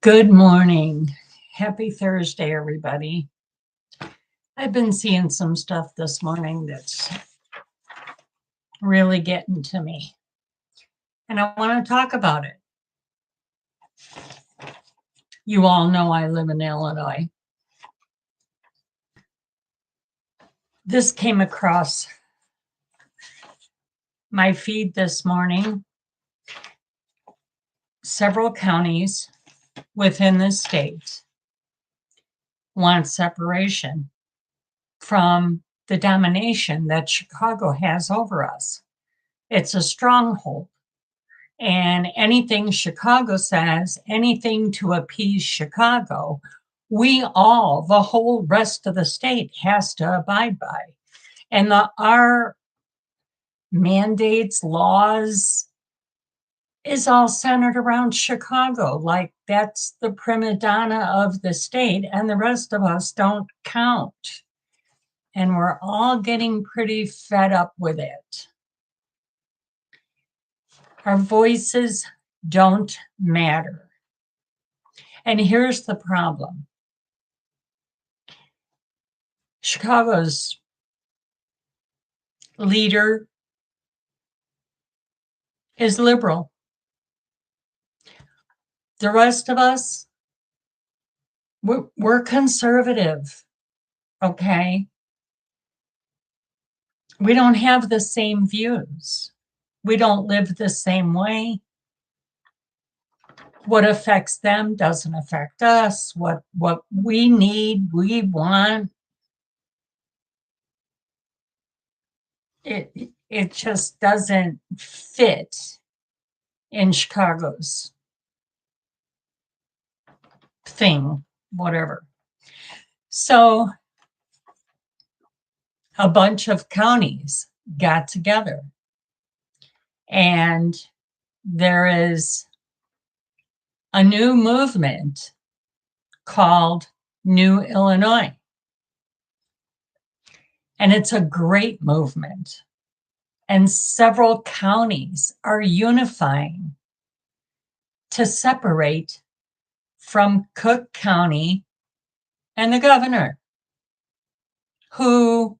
Good morning. Happy Thursday, everybody. I've been seeing some stuff this morning that's really getting to me, and I want to talk about it. You all know I live in Illinois. This came across my feed this morning. Several counties within the state want separation from the domination that Chicago has over us. It's a stronghold. And anything Chicago says, anything to appease Chicago, the whole rest of the state has to abide by. And our mandates, laws, is all centered around Chicago. Like that's the prima donna of the state, and the rest of us don't count. And we're all getting pretty fed up with it. Our voices don't matter. And here's the problem. Chicago's leader is liberal. The rest of us, we're conservative, okay? We don't have the same views. We don't live the same way. What affects them doesn't affect us. What we need, we want. It just doesn't fit in Chicago's thing, whatever. So a bunch of counties got together, and there is a new movement called New Illinois. And it's a great movement. And several counties are unifying to separate from Cook County and the governor, who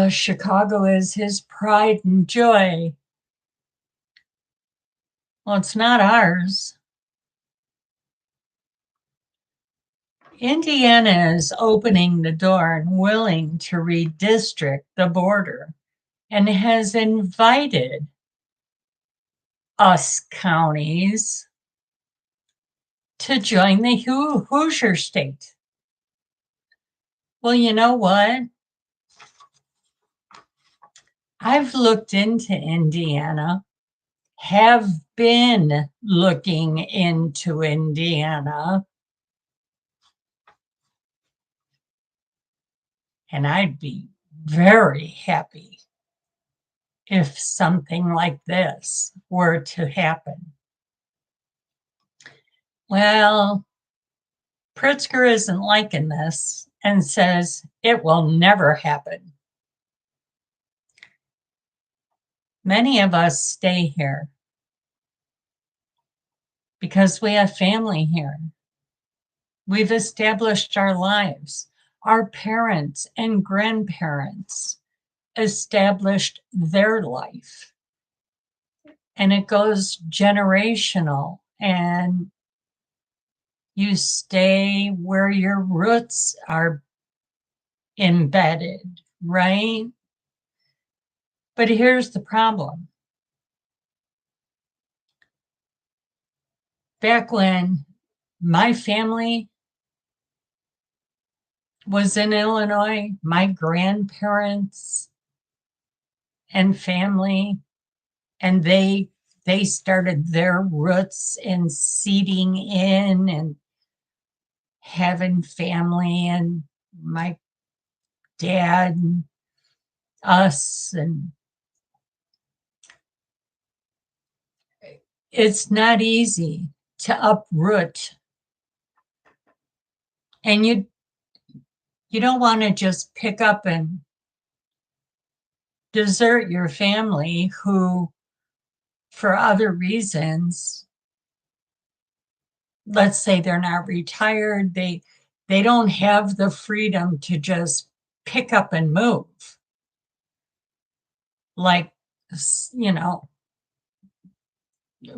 Chicago is his pride and joy. Well, it's not ours. Indiana is opening the door and willing to redistrict the border, and has invited us counties to join the Hoosier state. Well, you know what? I've looked into Indiana, have been looking into Indiana, and I'd be very happy if something like this were to happen. Well, Pritzker isn't liking this and says it will never happen. Many of us stay here because we have family here. We've established our lives. Our parents and grandparents established their life. And it goes generational, and you stay where your roots are embedded, right? But here's the problem. Back when my family was in Illinois, my grandparents and family, and they started their roots in seeding in and having family, and my dad and us, and it's not easy to uproot. And you don't want to just pick up and desert your family who for other reasons. Let's say they're not retired, they don't have the freedom to just pick up and move. Like,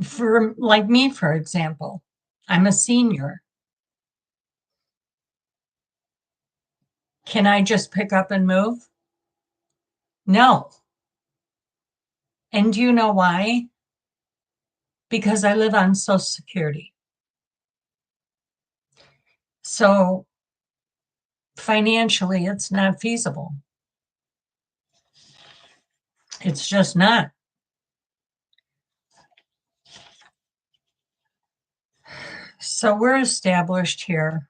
for like me, for example, I'm a senior. Can I just pick up and move? No. And do you know why? Because I live on Social Security. So financially, it's not feasible. It's just not. So we're established here.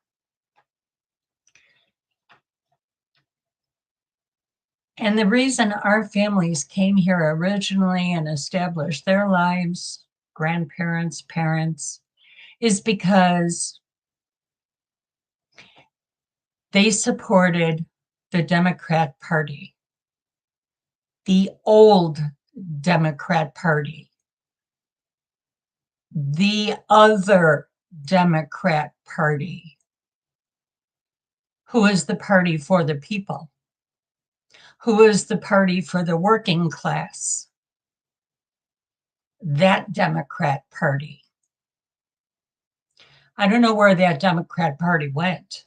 And the reason our families came here originally and established their lives, grandparents, parents, is because they supported the Democrat Party, the old Democrat Party, the other Democrat Party, who is the party for the people, who is the party for the working class, that Democrat Party. I don't know where that Democrat Party went.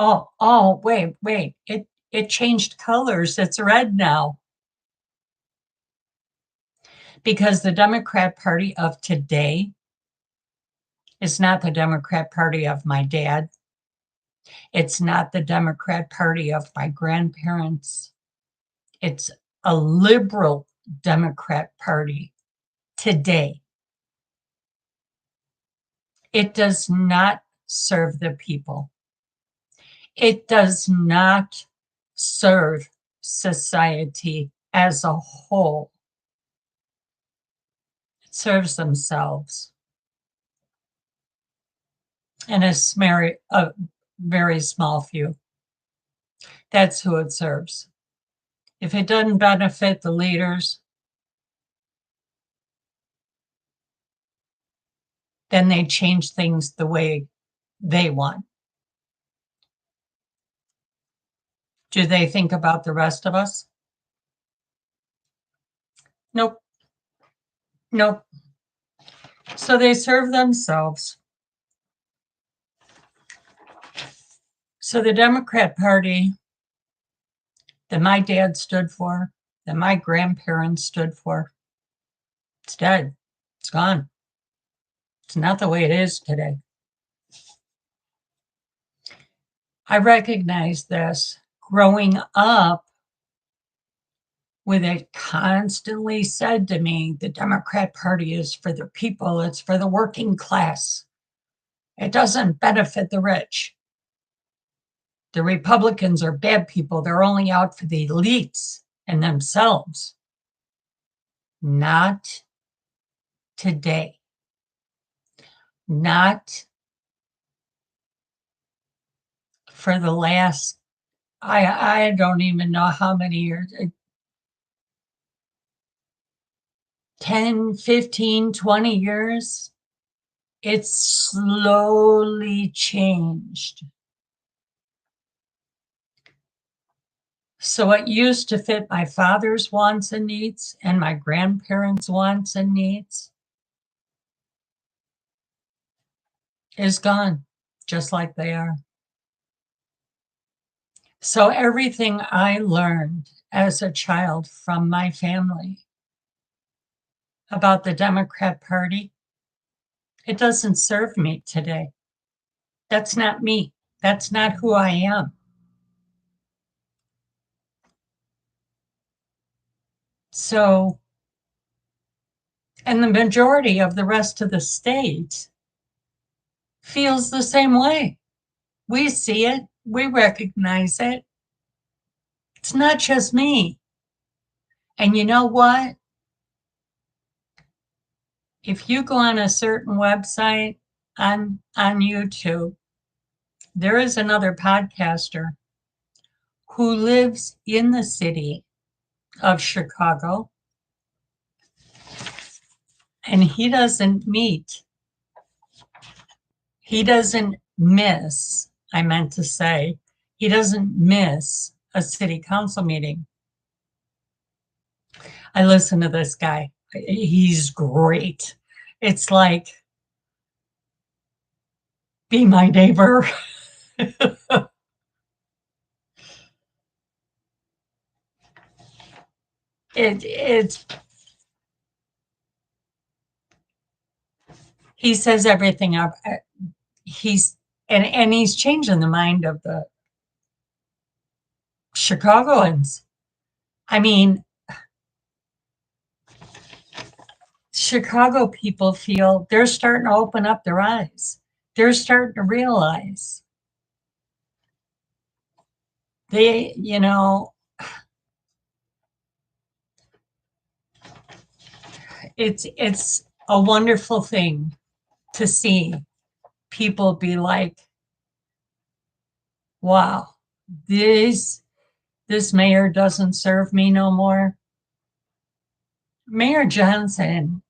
Oh, wait. It changed colors. It's red now. Because the Democrat Party of today is not the Democrat Party of my dad. It's not the Democrat Party of my grandparents. It's a liberal Democrat Party today. It does not serve the people. It does not serve society as a whole. It serves themselves and a very small few. That's who it serves. If it doesn't benefit the leaders, then they change things the way they want. Do they think about the rest of us? Nope. So they serve themselves. So the Democrat Party that my dad stood for, that my grandparents stood for, it's dead. It's gone. It's not the way it is today. I recognize this growing up with it constantly said to me, the Democrat Party is for the people, it's for the working class. It doesn't benefit the rich. The Republicans are bad people. They're only out for the elites and themselves. Not today. Not for the last, I don't even know how many years, 10, 15, 20 years. It's slowly changed. So what used to fit my father's wants and needs and my grandparents' wants and needs is gone, just like they are. So everything I learned as a child from my family about the Democrat Party, it doesn't serve me today. That's not me. That's not who I am. So, and the majority of the rest of the state feels the same way. We see it, we recognize it. It's not just me. And you know what? If you go on a certain website on YouTube, there is another podcaster who lives in the city of Chicago. And he doesn't miss, I meant to say, he doesn't miss a city council meeting. I listen to this guy. He's great. It's like, be my neighbor. It's he says everything up. He's changing the mind of the Chicagoans. I mean, Chicago people feel they're starting to open up their eyes. They're starting to realize they, it's a wonderful thing to see people be like, wow, this mayor doesn't serve me no more. Mayor Johnson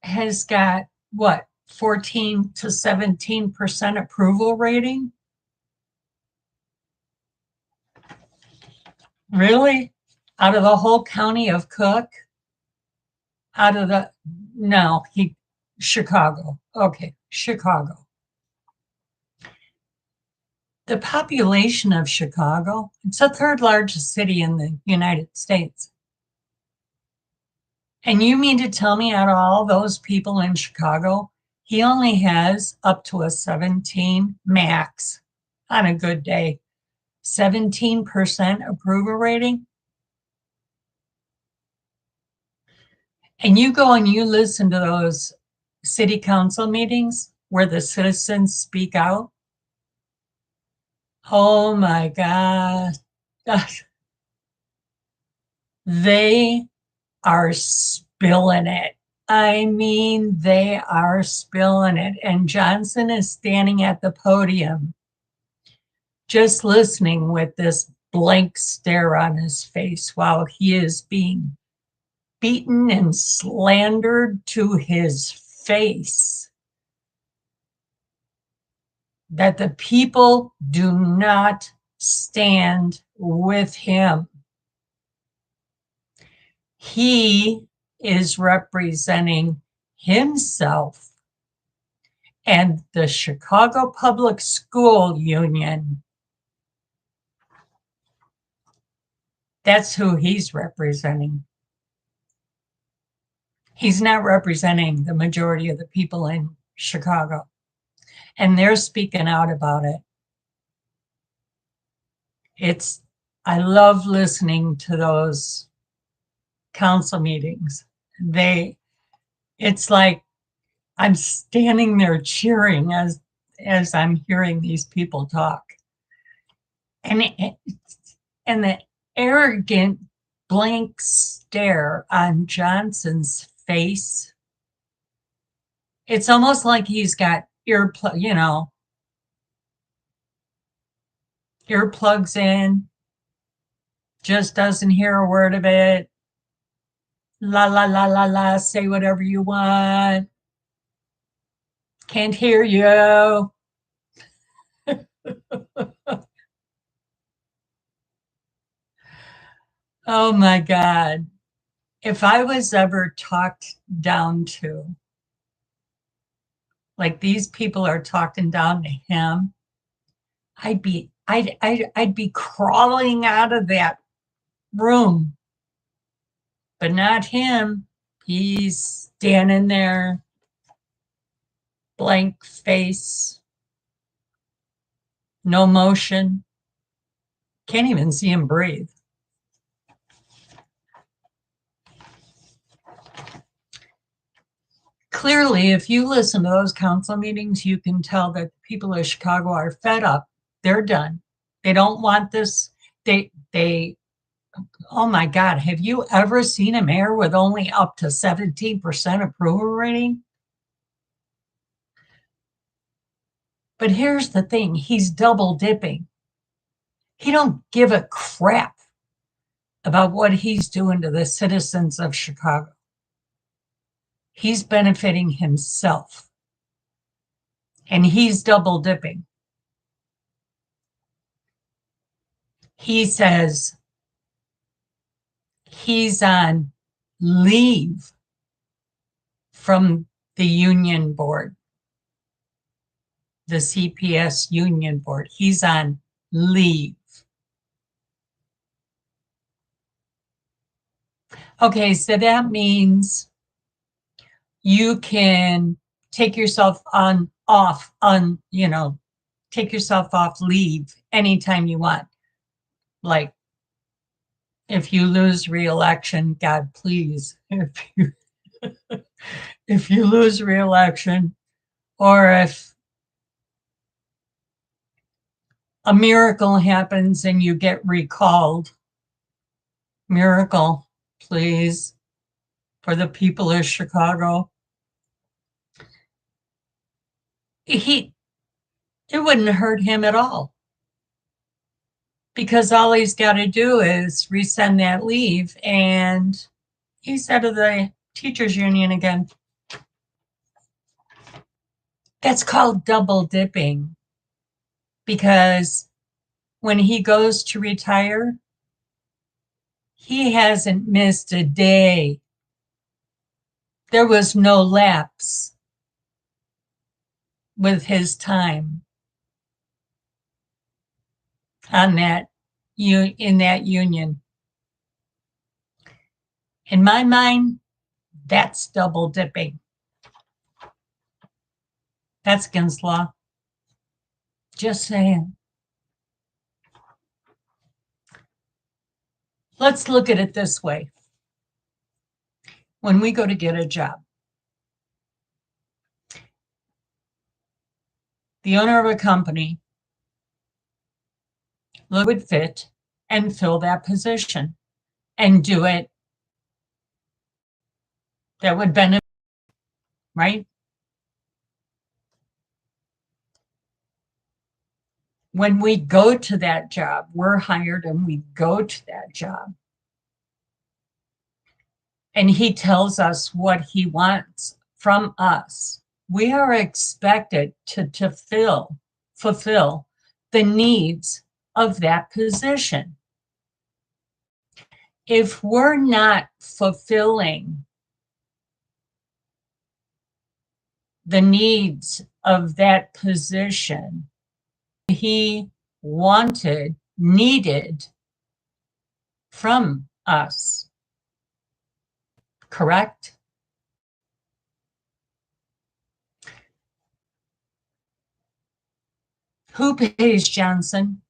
has got what, 14 to 17% approval rating? Really? Out of the whole county of Cook? Out of the, no, Chicago. Okay, Chicago. The population of Chicago, it's the third largest city in the United States. And you mean to tell me out of all those people in Chicago, he only has up to a 17 max on a good day, 17% approval rating? And you go and you listen to those city council meetings where the citizens speak out. Oh my God. They are spilling it. I mean, they are spilling it. And Johnson is standing at the podium, just listening with this blank stare on his face while he is being beaten and slandered to his face. That the people do not stand with him. He is representing himself and the Chicago Public School Union. That's who he's representing. He's not representing the majority of the people in Chicago. And they're speaking out about it. I love listening to those council meetings. It's like I'm standing there cheering as I'm hearing these people talk. And the arrogant blank stare on Johnson's face, it's almost like he's got earplugs in, just doesn't hear a word of it. La la la la la, say whatever you want. Can't hear you. Oh my God. If I was ever talked down to, like these people are talking down to him, I'd be crawling out of that room. But not him. He's standing there, blank face, no motion. Can't even see him breathe. Clearly, if you listen to those council meetings, you can tell that the people of Chicago are fed up. They're done. They don't want this. Oh my God, have you ever seen a mayor with only up to 17% approval rating? But here's the thing, he's double dipping. He don't give a crap about what he's doing to the citizens of Chicago. He's benefiting himself. And he's double dipping. He says he's on leave from the union board, the CPS union board. He's on leave. Okay, so that means you can take yourself take yourself off leave anytime you want. Like, if you lose re-election, God please, if you lose re-election, or if a miracle happens and you get recalled, miracle, please, for the people of Chicago. It wouldn't hurt him at all, because all he's got to do is rescind that leave and he's out of the teachers union again. That's called double dipping, because when he goes to retire, he hasn't missed a day. There was no lapse with his time on that in that union. In my mind, that's double dipping. That's against law. Just saying. Let's look at it this way. When we go to get a job, the owner of a company would fit and fill that position and do it that would benefit, right? When we go to that job, we're hired and we go to that job. And he tells us what he wants from us. We are expected to fulfill the needs of that position. If we're not fulfilling the needs of that position he needed from us, correct? Who pays Johnson?